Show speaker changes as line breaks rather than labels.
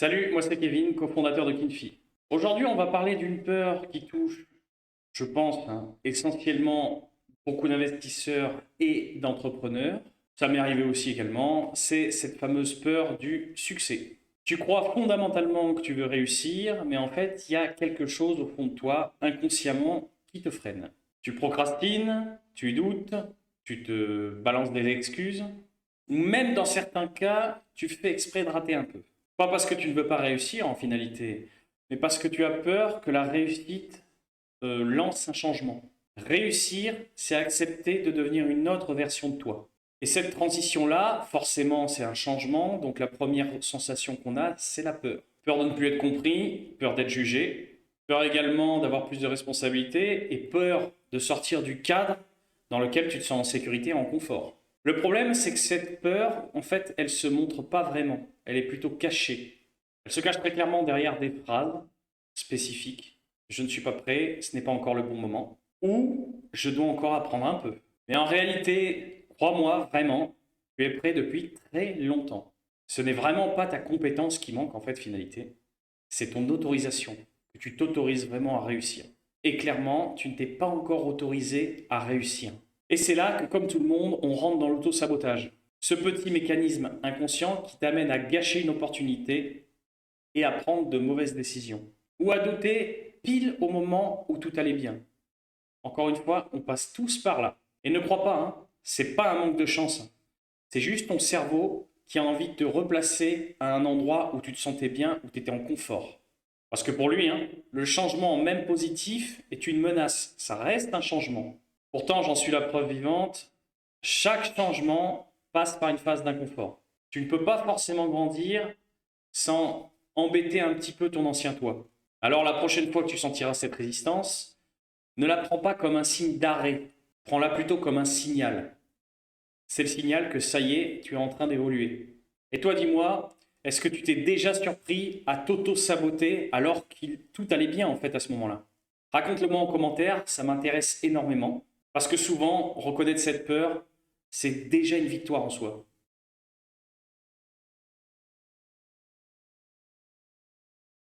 Salut, moi c'est Kevin, cofondateur de Kinfi. Aujourd'hui, on va parler d'une peur qui touche, je pense, essentiellement beaucoup d'investisseurs et d'entrepreneurs. Ça m'est arrivé aussi également, c'est cette fameuse peur du succès. Tu crois fondamentalement que tu veux réussir, mais en fait, il y a quelque chose au fond de toi, inconsciemment, qui te freine. Tu procrastines, tu doutes, tu te balances des excuses, ou même dans certains cas, tu fais exprès de rater un peu. Pas parce que tu ne veux pas réussir en finalité, mais parce que tu as peur que la réussite lance un changement. Réussir, c'est accepter de devenir une autre version de toi. Et cette transition-là, forcément, c'est un changement. Donc la première sensation qu'on a, c'est la peur. Peur de ne plus être compris, peur d'être jugé, peur également d'avoir plus de responsabilités et peur de sortir du cadre dans lequel tu te sens en sécurité, en confort. Le problème, c'est que cette peur, en fait, elle se montre pas vraiment. Elle est plutôt cachée. Elle se cache très clairement derrière des phrases spécifiques. Je ne suis pas prêt, ce n'est pas encore le bon moment. Ou je dois encore apprendre un peu. Mais en réalité, crois-moi, vraiment, tu es prêt depuis très longtemps. Ce n'est vraiment pas ta compétence qui manque en fait, finalité. C'est ton autorisation. Que tu t'autorises vraiment à réussir. Et clairement, tu ne t'es pas encore autorisé à réussir. Et c'est là que, comme tout le monde, on rentre dans l'auto-sabotage. Ce petit mécanisme inconscient qui t'amène à gâcher une opportunité et à prendre de mauvaises décisions. Ou à douter pile au moment où tout allait bien. Encore une fois, on passe tous par là. Et ne crois pas, c'est pas un manque de chance. C'est juste ton cerveau qui a envie de te replacer à un endroit où tu te sentais bien, où tu étais en confort. Parce que pour lui, le changement, même positif, est une menace. Ça reste un changement. Pourtant, j'en suis la preuve vivante. Chaque changement passe par une phase d'inconfort. Tu ne peux pas forcément grandir sans embêter un petit peu ton ancien toi. Alors la prochaine fois que tu sentiras cette résistance, ne la prends pas comme un signe d'arrêt. Prends-la plutôt comme un signal. C'est le signal que ça y est, tu es en train d'évoluer. Et toi, dis-moi, est-ce que tu t'es déjà surpris à t'auto-saboter alors que tout allait bien en fait à ce moment-là? Raconte-le-moi en commentaire, ça m'intéresse énormément. Parce que souvent, reconnaître cette peur, c'est déjà une victoire en soi.